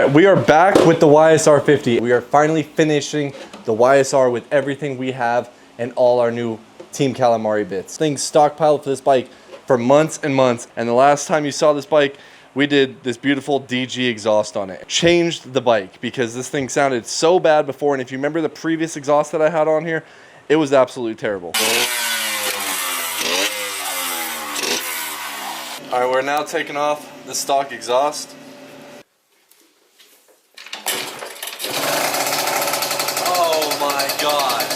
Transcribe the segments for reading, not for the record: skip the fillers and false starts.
Alright, we are back with the YSR50. We are finally finishing the YSR with everything we have and all our new Team Calamari bits. Things stockpiled for this bike for months and months, and the last time you saw this bike, we did this beautiful DG exhaust on it. Changed the bike because this thing sounded so bad before, and if you remember the previous exhaust that I had on here, it was absolutely terrible. Alright, we're now taking off the stock exhaust. Oh my god.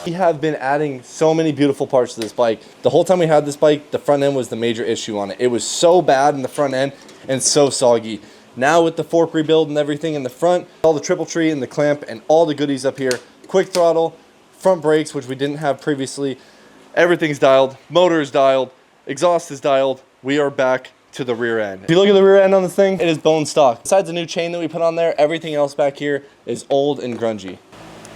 We have been adding so many beautiful parts to this bike. The whole time we had this bike, the front end was the major issue on it. It was so bad in the front end and so soggy. Now with the fork rebuild and everything in the front, all the triple tree and the clamp and all the goodies up here, quick throttle, front brakes, which we didn't have previously, everything's dialed, motor is dialed, exhaust is dialed. We are back to the rear end. If you look at the rear end on this thing, it is bone stock. Besides the new chain that we put on there, everything else back here is old and grungy.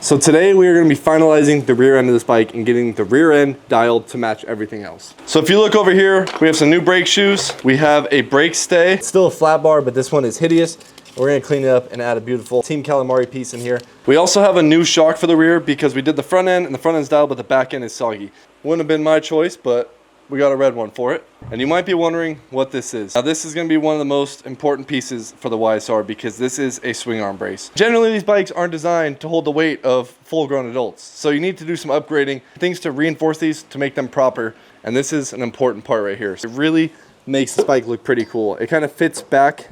So today we are going to be finalizing the rear end of this bike and getting the rear end dialed to match everything else. So if you look over here, we have some new brake shoes. We have a brake stay. It's still a flat bar, but this one is hideous. We're going to clean it up and add a beautiful Team Calamari piece in here. We also have a new shock for the rear because we did the front end and the front end's dialed, but the back end is soggy. Wouldn't have been my choice, but we got a red one for it. And you might be wondering what this is. Now this is going to be one of the most important pieces for the YSR because this is a swing arm brace. Generally these bikes aren't designed to hold the weight of full grown adults. So you need to do some upgrading, things to reinforce these to make them proper. And this is an important part right here. So it really makes this bike look pretty cool. It kind of fits back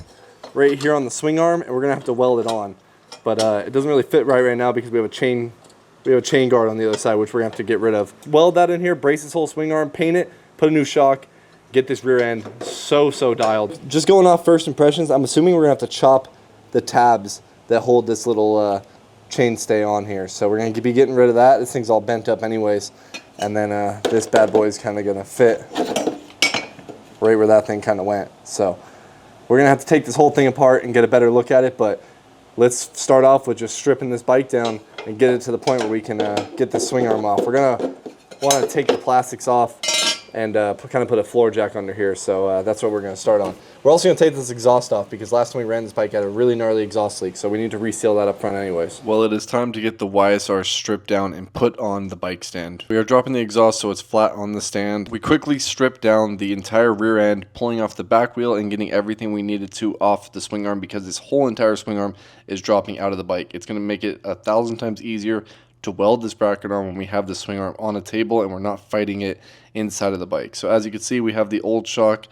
right here on the swing arm and we're going to have to weld it on. But it doesn't really fit right now because we have a chain guard on the other side, which we're going to have to get rid of. Weld that in here, brace this whole swing arm, paint it, put a new shock, get this rear end so dialed. Just going off first impressions, I'm assuming we're gonna have to chop the tabs that hold this little chain stay on here. So we're gonna be getting rid of that. This thing's all bent up anyways. And then this bad boy is kind of gonna fit right where that thing kind of went. So we're gonna have to take this whole thing apart and get a better look at it, but let's start off with just stripping this bike down and get it to the point where we can get the swing arm off. We're gonna wanna take the plastics off and kind of put a floor jack under here, so that's what we're going to start on. We're also going to take this exhaust off because last time we ran this bike had a really gnarly exhaust leak, so we need to reseal that up front anyways. Well, it is time to get the YSR stripped down and put on the bike stand. We are dropping the exhaust so it's flat on the stand. We quickly stripped down the entire rear end, pulling off the back wheel and getting everything we needed to off the swing arm because this whole entire swing arm is dropping out of the bike. It's going to make it 1,000 times easier to weld this bracket on when we have the swing arm on a table and we're not fighting it inside of the bike. So as you can see, we have the old shock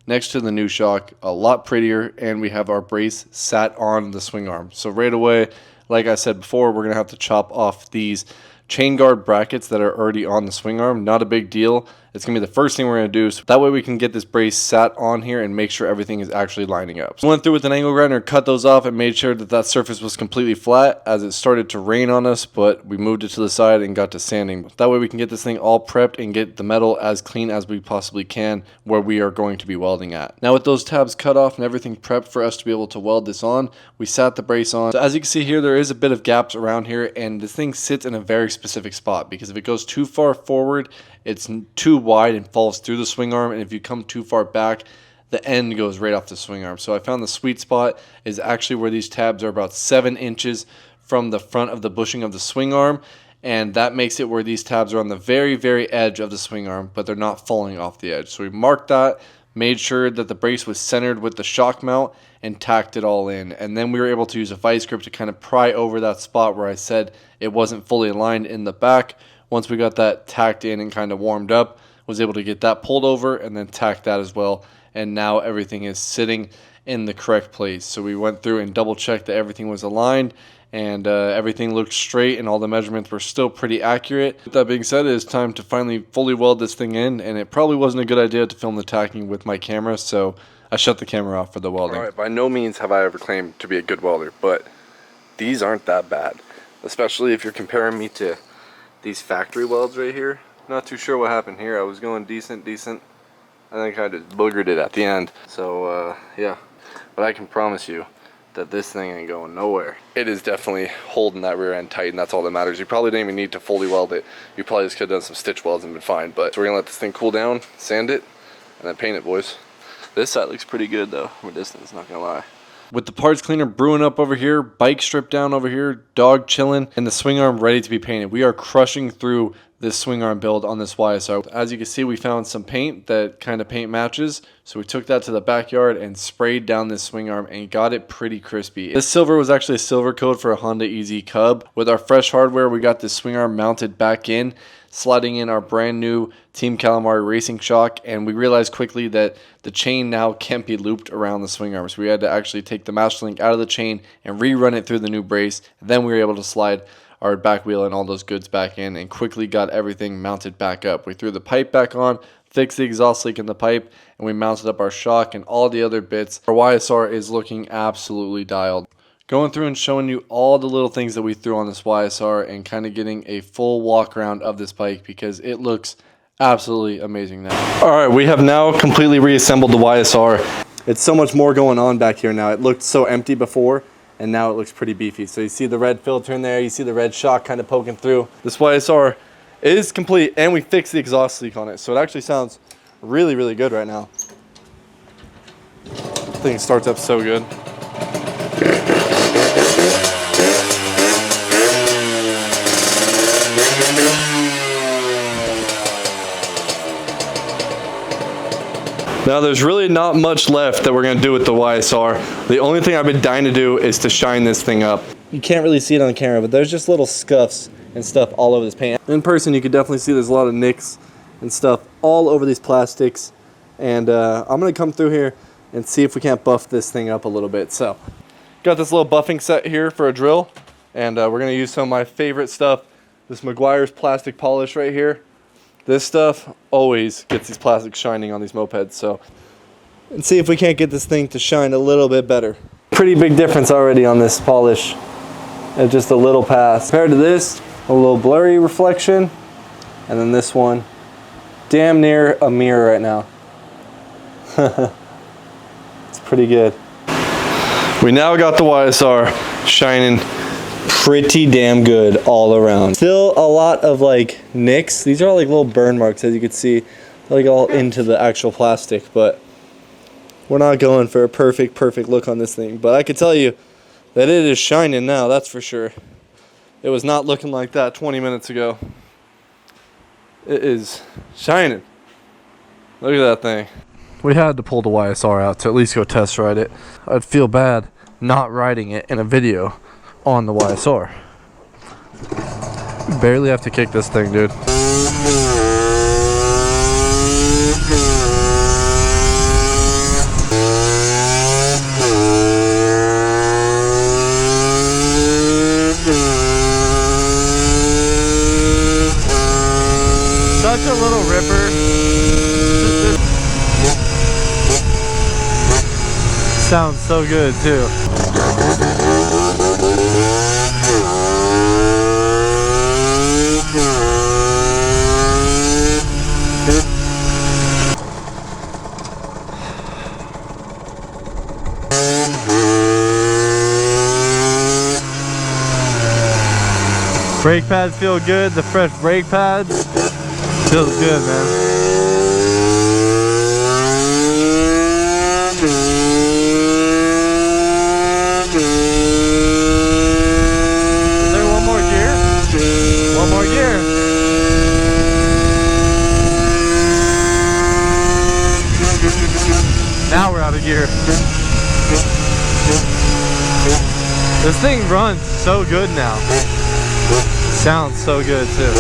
next to the new shock, a lot prettier, and we have our brace sat on the swing arm. So right away, like I said before, we're gonna have to chop off these chain guard brackets that are already on the swing arm. Not a big deal. It's gonna be the first thing we're gonna do, so that way we can get this brace sat on here and make sure everything is actually lining up. So I went through with an angle grinder, cut those off, and made sure that that surface was completely flat as it started to rain on us, but we moved it to the side and got to sanding. That way we can get this thing all prepped and get the metal as clean as we possibly can where we are going to be welding at. Now with those tabs cut off and everything prepped for us to be able to weld this on, we sat the brace on. So as you can see here, there is a bit of gaps around here, and this thing sits in a very specific spot because if it goes too far forward, it's too wide and falls through the swing arm, and if you come too far back, the end goes right off the swing arm. So I found the sweet spot is actually where these tabs are about 7 inches from the front of the bushing of the swing arm, and that makes it where these tabs are on the very edge of the swing arm, but they're not falling off the edge. So we marked that, made sure that the brace was centered with the shock mount, and tacked it all in. And then we were able to use a vice grip to kind of pry over that spot where I said it wasn't fully aligned in the back. Once we got that tacked in and kind of warmed up, was able to get that pulled over and then tack that as well. And now everything is sitting in the correct place. So we went through and double checked that everything was aligned and everything looked straight and all the measurements were still pretty accurate. With that being said, it is time to finally fully weld this thing in, and it probably wasn't a good idea to film the tacking with my camera, so I shut the camera off for the welding. Alright, by no means have I ever claimed to be a good welder, but these aren't that bad. Especially if you're comparing me to these factory welds right here. Not too sure what happened here. I was going decent. I think I just boogered it at the end. So yeah, but I can promise you that this thing ain't going nowhere. It is definitely holding that rear end tight, and that's all that matters. You probably didn't even need to fully weld it. You probably just could have done some stitch welds and been fine. But so we're gonna let this thing cool down, sand it, and then paint it, boys. This side looks pretty good though from a distance, not gonna lie. With the parts cleaner brewing up over here, bike stripped down over here, dog chilling, and the swing arm ready to be painted. We are crushing through this swing arm build on this YSR. As you can see, we found some paint that kind of paint matches. So we took that to the backyard and sprayed down this swing arm and got it pretty crispy. This silver was actually a silver coat for a Honda EZ Cub. With our fresh hardware, we got this swing arm mounted back in, sliding in our brand new Team Calamari racing shock, and we realized quickly that the chain now can't be looped around the swing arm. So we had to actually take the master link out of the chain and rerun it through the new brace. And then we were able to slide our back wheel and all those goods back in and quickly got everything mounted back up. We threw the pipe back on, fixed the exhaust leak in the pipe, and we mounted up our shock and all the other bits. Our YSR is looking absolutely dialed. Going through and showing you all the little things that we threw on this YSR and kind of getting a full walk around of this bike because it looks absolutely amazing now. All right, we have now completely reassembled the YSR. It's so much more going on back here now. It looked so empty before, and now it looks pretty beefy. So you see the red filter in there, you see the red shock kind of poking through. This YSR is complete, and we fixed the exhaust leak on it. So it actually sounds really, really good right now. I think it starts up so good. Now there's really not much left that we're gonna do with the YSR. The only thing I've been dying to do is to shine this thing up. You can't really see it on camera, but there's just little scuffs and stuff all over this paint. In person, you can definitely see there's a lot of nicks and stuff all over these plastics. And I'm gonna come through here and see if we can't buff this thing up a little bit. So, got this little buffing set here for a drill, and we're gonna use some of my favorite stuff. This Meguiar's plastic polish right here. This stuff always gets these plastics shining on these mopeds, so. And see if we can't get this thing to shine a little bit better. Pretty big difference already on this polish. And just a little pass. Compared to this, a little blurry reflection. And then this one, damn near a mirror right now. It's pretty good. We now got the YSR shining pretty damn good all around. Still a lot of like nicks. These are like little burn marks, as you can see, like all into the actual plastic, but we're not going for a perfect look on this thing. But I can tell you that it is shining now, that's for sure. It was not looking like that 20 minutes ago. It is shining. Look at that thing. We had to pull the YSR out to at least go test ride it. I'd feel bad not riding it in a video on the YSR. You barely have to kick this thing, dude. Such a little ripper. Sounds so good too. Brake pads feel good, the fresh brake pads feels good, man. Is there one more gear? One more gear. Now we're out of gear. This thing runs so good now. Sounds so good too.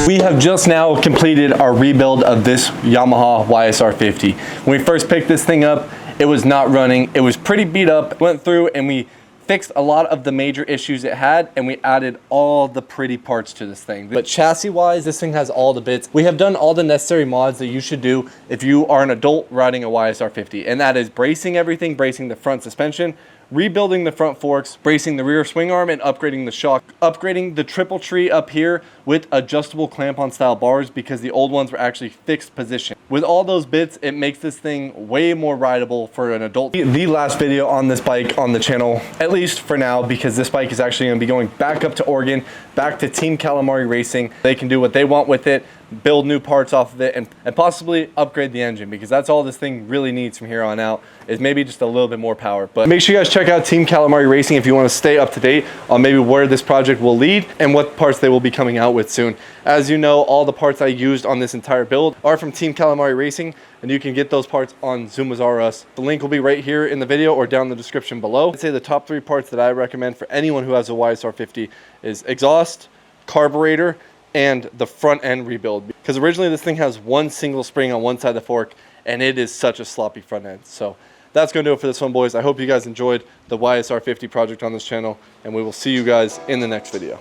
We have just now completed our rebuild of this Yamaha YSR50. When we first picked this thing up, it was not running. It was pretty beat up. Went through and we fixed a lot of the major issues it had, and we added all the pretty parts to this thing. But chassis wise, this thing has all the bits. We have done all the necessary mods that you should do if you are an adult riding a YSR50, and that is bracing everything, bracing the front suspension, rebuilding the front forks, bracing the rear swing arm, and upgrading the shock. Upgrading the triple tree up here with adjustable clamp-on style bars because the old ones were actually fixed position. With all those bits, it makes this thing way more rideable for an adult. The last video on this bike on the channel, at least for now, because this bike is actually going to be going back up to Oregon, back to Team Calamari Racing. They can do what they want with it, build new parts off of it, and possibly upgrade the engine, because that's all this thing really needs from here on out, is maybe just a little bit more power. But make sure you guys check out Team Calamari Racing if you want to stay up to date on maybe where this project will lead and what parts they will be coming out with soon. As you know, all the parts I used on this entire build are from Team Calamari Racing, and you can get those parts on Zumas R Us. The link will be right here in the video or down in the description below. I'd say the top 3 parts that I recommend for anyone who has a YSR50 is exhaust, carburetor, and the front end rebuild, because originally this thing has one single spring on one side of the fork, and it is such a sloppy front end. So that's going to do it for this one, boys. I hope you guys enjoyed the YSR50 project on this channel, and we will see you guys in the next video.